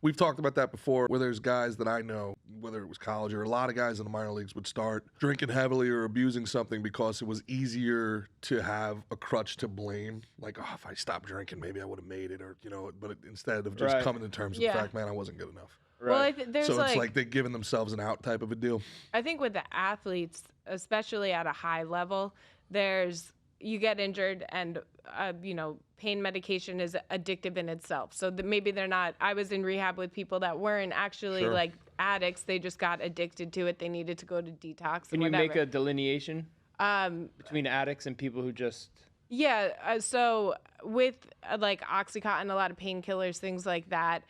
We've talked about that before, where there's guys that I know, whether it was college or a lot of guys in the minor leagues would start drinking heavily or abusing something because it was easier to have a crutch to blame. Like, oh, if I stopped drinking, maybe I would have made it, or, but instead of just coming to terms with the fact, man, I wasn't good enough. Right. Well, There's so it's like they're giving themselves an out type of a deal. I think with the athletes, especially at a high level, you get injured and, pain medication is addictive in itself. So maybe they're not, I was in rehab with people that weren't actually like addicts. They just got addicted to it. They needed to go to detox. Can you make a delineation between addicts and people who just... Yeah. So with like Oxycontin, a lot of painkillers, things like that,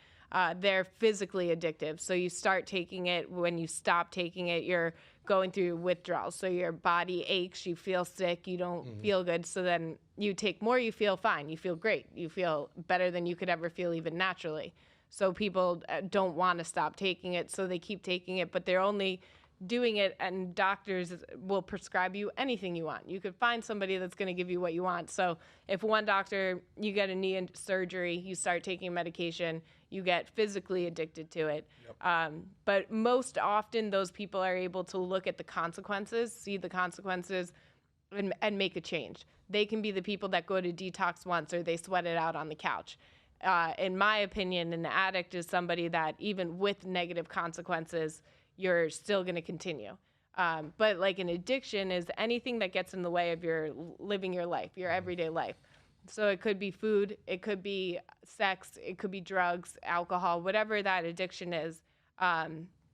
they're physically addictive. So you start taking it. When you stop taking it, you're going through withdrawals. So your body aches, you feel sick, you don't feel good. So then you take more, you feel fine, you feel great, you feel better than you could ever feel even naturally. So people don't want to stop taking it, so they keep taking it, but they're only doing it, and doctors will prescribe you anything you want. You could find somebody that's going to give you what you want. So if one doctor, you get a knee surgery, you start taking medication, you get physically addicted to it. Yep. But most often those people are able to look at the consequences, see the consequences, and make a change. They can be the people that go to detox once or they sweat it out on the couch. In my opinion, an addict is somebody that even with negative consequences, you're still going to continue. But like an addiction is anything that gets in the way of your living your life, your everyday life. So it could be food, it could be sex, it could be drugs, alcohol, whatever that addiction is.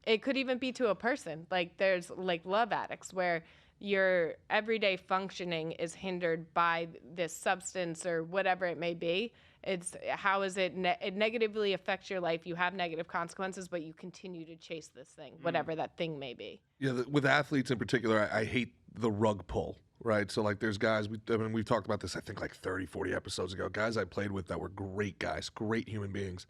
It could even be to a person. Like there's like love addicts where your everyday functioning is hindered by this substance or whatever it may be. It's how is it negatively affects your life. You have negative consequences, but you continue to chase this thing, whatever that thing may be. Yeah, with athletes in particular, I hate the rug pull, right? So like there's guys, we've talked about this, I think like 30, 40 episodes ago, guys I played with that were great guys, great human beings,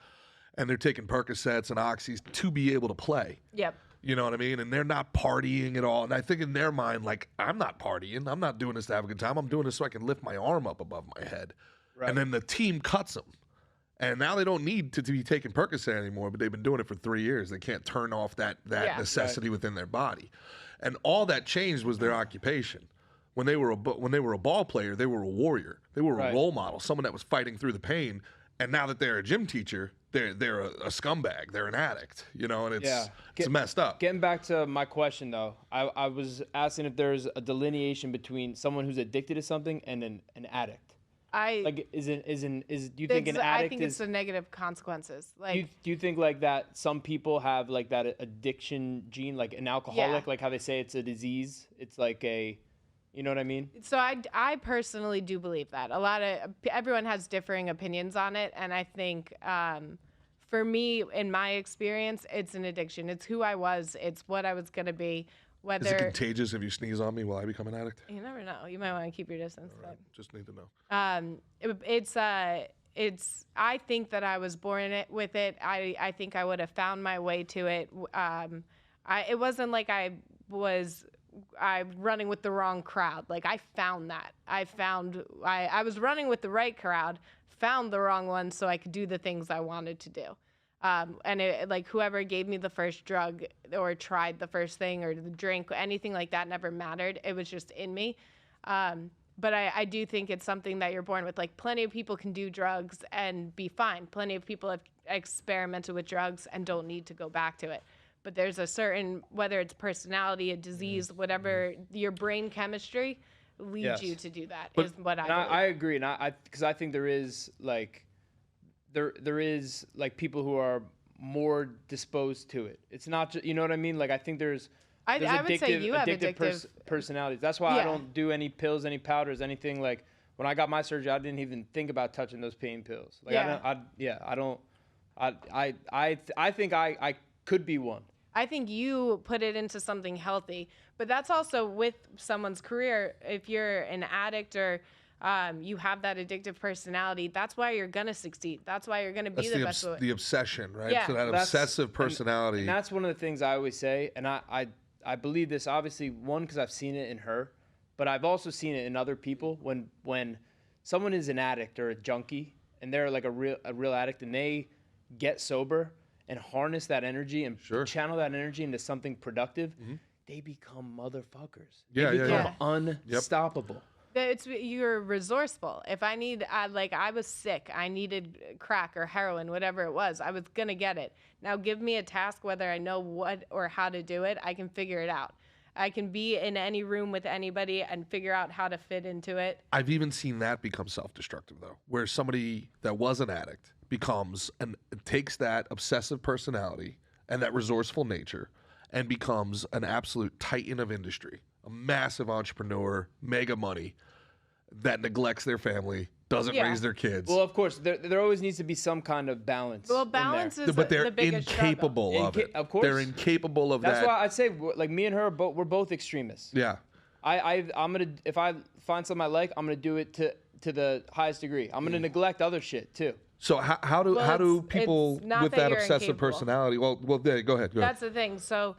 and they're taking Percocets and Oxys to be able to play. Yep. You know what I mean? And they're not partying at all. And I think in their mind, like, I'm not partying. I'm not doing this to have a good time. I'm doing this so I can lift my arm up above my head. Right. And then the team cuts them. And now they don't need to be taking Percocet anymore, but they've been doing it for 3 years. They can't turn off that necessity within their body. And all that changed was their occupation. When they were a ball player, they were a warrior. They were a role model, someone that was fighting through the pain. And now that they're a gym teacher, they're a scumbag. They're an addict, and it's messed up. Getting back to my question, though, I was asking if there's a delineation between someone who's addicted to something and an addict. Do you think an addict I think it's the negative consequences. Like, do you think like that some people have like that addiction gene, like an alcoholic, like how they say it's a disease? It's like you know what I mean? So I personally do believe that. Everyone has differing opinions on it, and I think for me, in my experience, it's an addiction. It's who I was. It's what I was going to be. Is it contagious if you sneeze on me? Will I become an addict? You never know. You might want to keep your distance. Right. Just need to know. I think that I was born with it. I think I would have found my way to it. It wasn't like I'm running with the wrong crowd. Like I found that. I was running with the right crowd, found the wrong one so I could do the things I wanted to do. And like whoever gave me the first drug or tried the first thing or the drink, anything like that never mattered. It was just in me. But I do think it's something that you're born with. Like plenty of people can do drugs and be fine. Plenty of people have experimented with drugs and don't need to go back to it. But there's a certain, whether it's personality, a disease, whatever, your brain chemistry leads you to do that. Is what I believe. I agree, and because I think there is like people who are more disposed to it. It's not just, you know what I mean? Like I think there's I would say you have addictive personalities. That's why I don't do any pills, any powders, anything. Like when I got my surgery, I didn't even think about touching those pain pills. Like I think I could be one. I think you put it into something healthy, but that's also with someone's career. If you're an addict or you have that addictive personality, that's why you're going to succeed. That's why you're going to be the best. The obsession, right? Yeah. So that obsessive personality. And that's one of the things I always say, and I believe this, obviously, one, because I've seen it in her, but I've also seen it in other people. When someone is an addict or a junkie, and they're like a real addict, and they get sober, and harness that energy and channel that energy into something productive, they become motherfuckers. They become unstoppable. You're resourceful. If I need, I was sick, I needed crack or heroin, whatever it was, I was going to get it. Now give me a task, whether I know what or how to do it, I can figure it out. I can be in any room with anybody and figure out how to fit into it. I've even seen that become self-destructive, though, where somebody that was an addict takes that obsessive personality and that resourceful nature and becomes an absolute titan of industry, a massive entrepreneur, mega money, that neglects their family, doesn't raise their kids. Well, of course, there always needs to be some kind of balance. Well, balance is but they're the biggest incapable of it. Of course, they're incapable of that. That's why I'd say, like, me and her, we're both extremists. Yeah. I'm gonna, if I find something I like, I'm gonna do it to the highest degree. I'm gonna neglect other shit too. So how do people with that obsessive personality? Well, there, go ahead. That's the thing. So,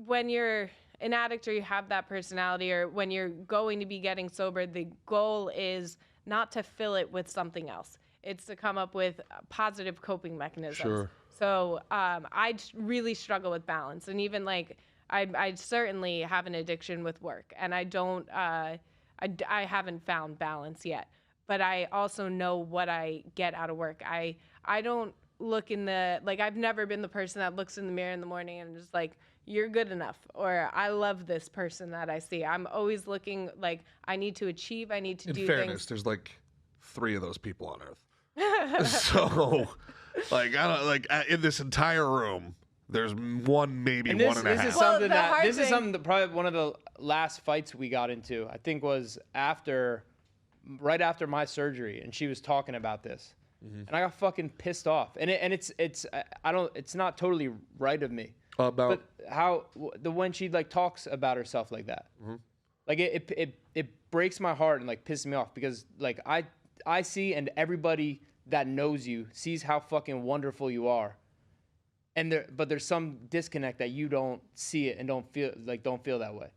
when you're an addict or you have that personality, or when you're going to be getting sober, the goal is not to fill it with something else. It's to come up with positive coping mechanisms. Sure. So I really struggle with balance, and even like I certainly have an addiction with work, and I don't I haven't found balance yet. But I also know what I get out of work. I don't look in the, like, I've never been the person that looks in the mirror in the morning and just like, you're good enough, or I love this person that I see. I'm always looking like I need to achieve, I need to do things. In fairness, there's like 3 of those people on Earth. So, like, I don't, like, in this entire room, there's one, maybe one and a half. This is something that probably one of the last fights we got into, I think, was right after my surgery, and she was talking about this, and I got fucking pissed off. And it's not totally right of me. But how when she like talks about herself like that, like it breaks my heart and like pisses me off, because like I see, and everybody that knows you sees how fucking wonderful you are, but there's some disconnect that you don't see it and don't feel that way.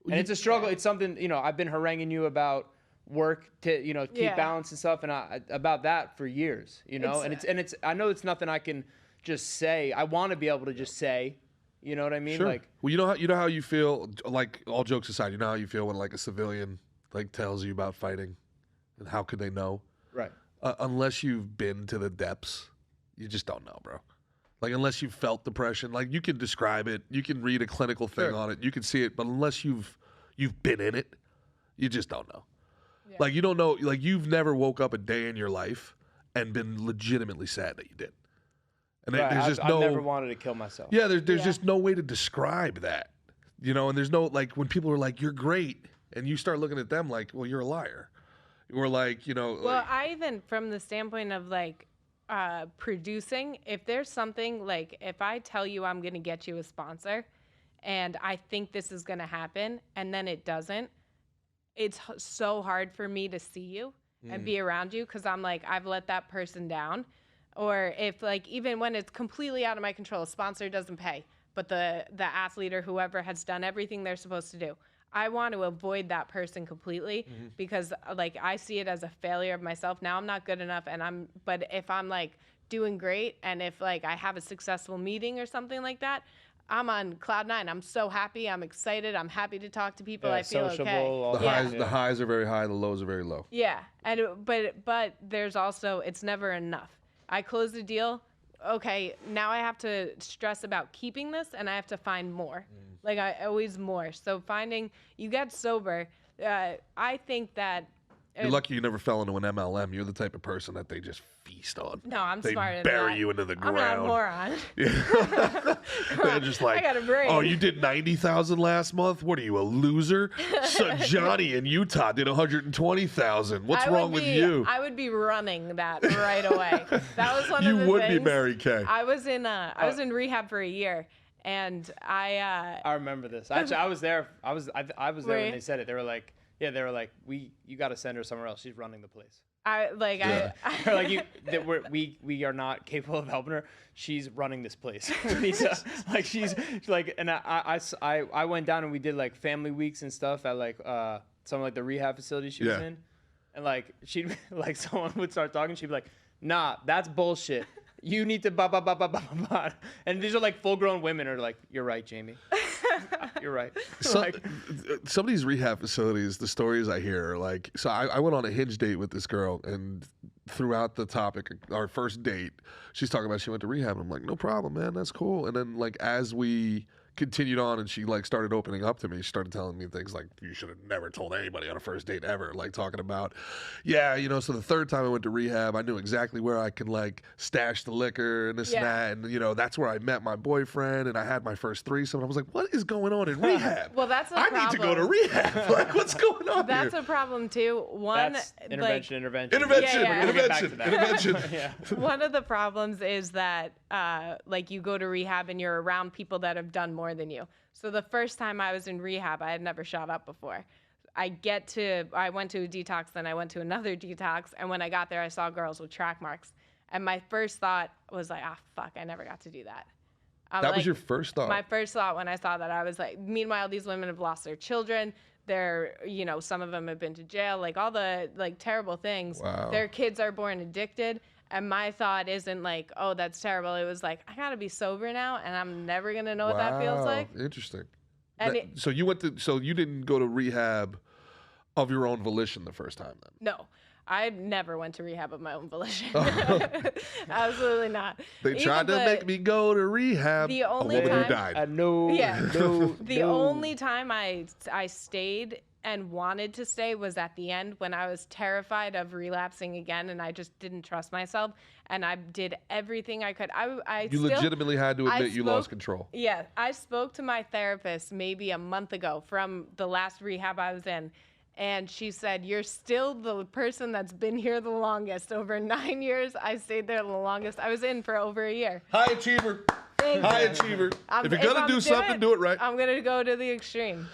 And it's a struggle. It's something, I've been haranguing you about work to keep balance and stuff, and about that for years, and it's I know it's nothing I can just say. I want to be able to just say, you know what I mean? Sure. Like, well, you know how you feel, like, all jokes aside, you know how you feel when like a civilian like tells you about fighting, and how could they know? Right. Unless you've been to the depths, you just don't know, bro. Like, unless you've felt depression, like, you can describe it, you can read a clinical thing on it, you can see it, but unless you've been in it, you just don't know. Yeah. Like, you don't know, like, you've never woke up a day in your life and been legitimately sad that you did. And there's just I've never wanted to kill myself. Yeah, there's just no way to describe that, and there's no, like, when people are like, you're great, and you start looking at them like, well, you're a liar. Or like, Well, like, I even, from the standpoint of like producing, if there's something, like, if I tell you I'm going to get you a sponsor and I think this is going to happen and then it doesn't, it's so hard for me to see you and be around you, because I'm like, I've let that person down. Or if, like, even when it's completely out of my control, a sponsor doesn't pay, but the athlete or whoever has done everything they're supposed to do, I want to avoid that person completely, because like I see it as a failure of myself. Now I'm not good enough, but if I'm like doing great, and if like I have a successful meeting or something like that, I'm on cloud 9. I'm so happy. I'm excited. I'm happy to talk to people. I feel okay. The highs are very high. The lows are very low. Yeah, but there's also, it's never enough. I close the deal. Okay, now I have to stress about keeping this, and I have to find more. Like, I always more. So you get sober. I think that you're lucky you never fell into an MLM. You're the type of person that they just feast on. No, I'm smarter than that. They bury you into the ground. I'm not a moron. Yeah. They're just like, I got a brain. Oh, you did 90,000 last month? What are you, a loser? So Johnny in Utah did 120,000. What's wrong with you? I would be running that right away. That was one of the things. You would be Mary Kay. I was in rehab for a year. And I remember this. Actually, I was there. I was there when they said it. They were like, you got to send her somewhere else. She's running the place. We are not capable of helping her. She's running this place. She's like, and I went down and we did like family weeks and stuff at like some like the rehab facility she was in, and like she'd like someone would start talking, she'd be like, nah, that's bullshit. You need to ba. And these are like full-grown women are like, you're right, Jamie. You're right. Some of these rehab facilities, the stories I hear are like, so I went on a Hinge date with this girl, and throughout the topic, our first date, she's talking about she went to rehab. And I'm like, no problem, man, that's cool. And then like as we continued on and she like started opening up to me, she started telling me things like, you should have never told anybody on a first date ever, like talking about, yeah, you know, so the third time I went to rehab, I knew exactly where I could like stash the liquor and this and that, and you know, that's where I met my boyfriend and I had my first threesome. And I was like, what is going on in rehab? Well, that's a I problem. need to go to rehab. Like, what's going on That's here? a problem too. One, That's like, intervention. Yeah. We're gonna get back to that. Intervention. Yeah. one of the problems is that like you go to rehab and you're around people that have done more than you. So the first time I was in rehab, I had never shot up before. I went to a detox, then I went to another detox, and when I got there, I saw girls with track marks. And my first thought was like, fuck, I never got to do that. That was your first thought? My first thought when I saw that. I was like, meanwhile, these women have lost their children. They're, you know, some of them have been to jail, like all the like terrible things. Wow. Their kids are born addicted. And my thought isn't like, oh, that's terrible. It was like, I gotta be sober now, and I'm never gonna know what that feels like. Interesting. And So you didn't go to rehab of your own volition the first time then? No, I never went to rehab of my own volition. Absolutely not. They tried to make me go to rehab. The only a woman who time- died. No. Yeah. No. The only time I stayed and wanted to stay was at the end when I was terrified of relapsing again, and I just didn't trust myself, and I did everything I could. You legitimately had to admit you lost control. Yeah, I spoke to my therapist maybe a month ago from the last rehab I was in, and she said, you're still the person that's been here the longest. Over 9 years, I stayed there the longest. I was in for over a year. High achiever. Thank High you. achiever. If you're going to do something, do it right. I'm going to go to the extreme.